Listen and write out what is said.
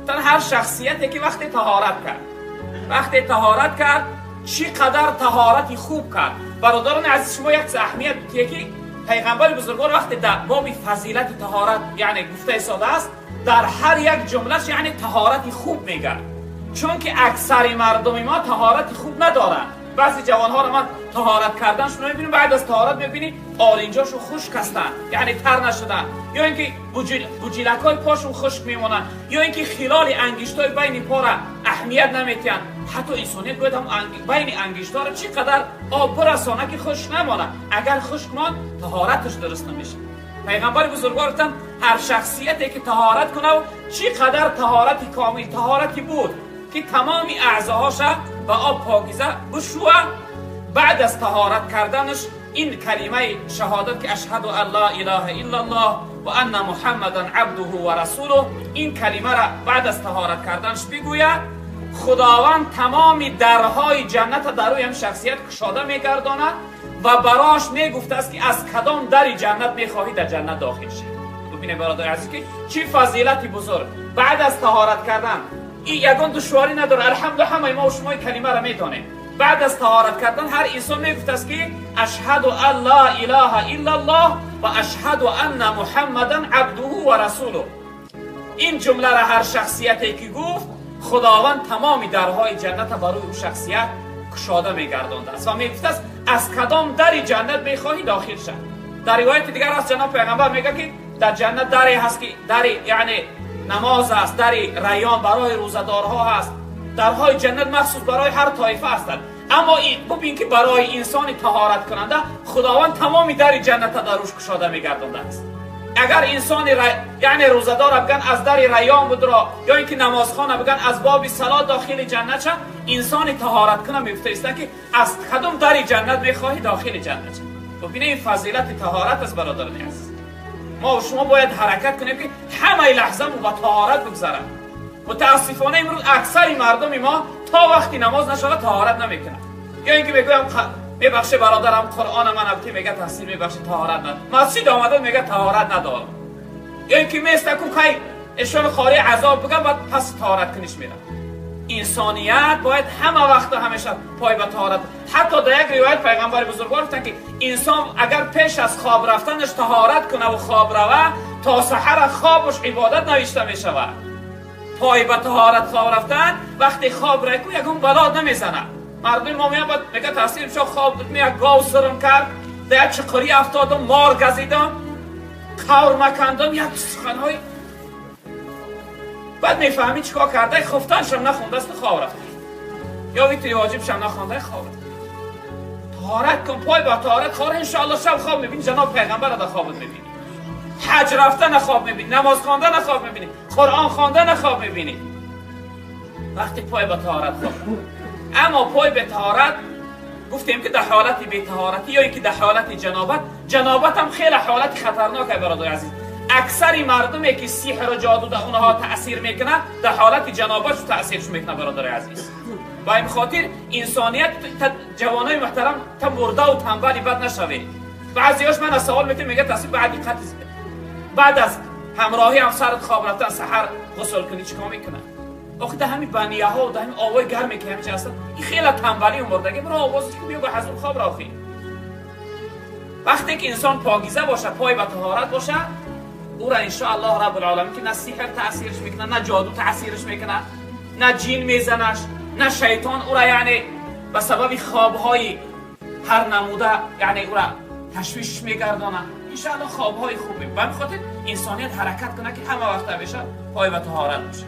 تن هر شخصیتی که وقتی طهارت کرد چقدر طهارتی خوب کرد. برادران عزیز، شما یک اهمیت که پیغمبر بزرگوار وقتی در باب فضیلت طهارت یعنی گفته ساده است، در هر یک جملهش یعنی طهارتی خوب میگه، چون که اکثر مردم ما طهارتی خوب ندارن. بعضی جوانها رو من طهارت کردنشون میبینیم، بعد از طهارت میبینی آرینجاشون خشک هستن یعنی تر نشدن، یا اینکه بوجیلکای پاشون خشک میمونن، یا اینکه خلال انگشتای بین پا را اهمیت نمیتین. حتی انسانیت باید هم بین انگشتا را چقدر آب برسانه که خشک نمانه. اگر خشک مان طهارتش درست نمیشه. پیغمبر بزرگوارتان هر شخصیتی که طهارت کنه و چقدر طهارتی کامل طهارتی بود که تمام اعضاهاش و آب پاکیزه بشوه. بعد از طهارت کردنش این کلمه شهادت که اشهد ان لا اله الا الله و ان محمدا عبده و رسوله، این کلمه را بعد از طهارت کردنش بگوید، خداوند تمام درهای جنت در روی هم شخصیت کشاده میگرداند و براش میگفته است که از کدام در جنت میخواهی در جنت داخل شید. ببینید برادر عزیز که چی فضیلتی بزرگ. بعد از طهارت کردن این یگان دشواری نداره. الحمدلله همه ما و شما کلمه را میتونیم. بعد از طهارت کردن هر انسان میگفت است که اشهد ان لا اله الا الله و اشهد ان محمدا عبده و رسوله. این جمله را هر شخصیتی که گفت، خداوند تمام درهای جنت برای اون شخصیت کشاده میگردانده است و میگفت است از کدام در جنت میخواهی داخل شد. در روایت دیگر از جناب پیغمبر میگه که در جنت دری هست که در یعنی نماز است، در ریان برای روزدارها هست، درهای جنت مخصوص برای هر طایفه هستند. اما این ببین که برای انسان طهارت کننده خداوند تمام در جنت در روش کشاده میگردانده است. اگر انسان یعنی روزدار بگن از در ریان بدرا، یا اینکه نمازخوان بگن از باب صلات داخل جنت شد، انسان طهارت کنه میفته است که از کدام در جنت میخواهی داخل جنت شد. ببین این فضیلت طهارت است برادران عزیز. ما و شما باید حرکت کنیم که همه لحظه با طهارت بگذرن. متاسفانه امروز اکثر مردم ما تا وقتی نماز نشود طهارت نمیکنن. یا اینکه بگویم میبخشه برادرم قرآن من ابتی میگه تحصیل میبخشه طهارت ندارم، مسجد آمده میگه طهارت ندارم، یا اینکه میسته کو که اشان خاری عذاب بگم بعد پس طهارت کنیش میرم. انسانیت باید همه وقت همیشه پای به طهارت. حتی در یک روایت پیغمبر بزرگوار گفتن که انسان اگر پیش از خواب رفتنش طهارت کنه و خواب روه، تا سحر خوابش عبادت نوشته میشود. پای به طهارت خواب رفتن وقتی خواب رکو یکون بلا نمیزنه. مردم ما میان باید میگه تحصیل شو خواب دید یک گاو سرم کرد، در یک چقری افتادم، مار گزیدم، کور مکندم، یک سخنهای بعد میفهمی چیکار کرده. خفتنش هم نخونده است خواب رفته، یا ویتری واجبش هم نخونده خواب رفته. طهارت کن، پای با طهارت خواب. انشاءالله شب خواب میبینی جناب پیغمبر را در خوابت میبینی، حج رفتن خواب میبینی، نماز خواندن خواب میبینی، قرآن خواندن خواب میبینی وقتی پای با طهارت خواب. اما پای به طهارت گفتیم که در حالت بی طهارتی یا اینکه در حالت جنابت هم خیلی حالت خطرناکه برادر عزیز. اکثر مردمی که سحر و جادو در اونها تاثیر میکنه در حالت جنابت تاثیرش میکنه برادر عزیز. با این خاطر انسانیت جوانای محترم تا مرده و تنبلی بد نشوید. بعضیاش من از سوال میکنم میگه تاثیر بعد از همراهی هم سرت خواب رفتن سحر غسل کنی چیکار میکنه؟ آخه ده همین بنیه ها و ده همین آوای گرمی که همیشه هستن این خیلی تنبلی و مردگی. برای آوازی که بیا به حضور خواب را آخی. وقتی که انسان پاکیزه باشه، پای به طهارت باشه، او را انشاءالله رب العالمین که نه سحر تاثیرش میکنه، نه جادو تاثیرش میکنه، نه جین میزنش، نه شیطان او را یعنی به سبب خوابهای هر نموده یعنی او را تشویش میگردانه. انشاءالله خوابهای خوبی. به خاطر انسانیت حرکت کنه که همه وقت بشه پای به طهارت باشه.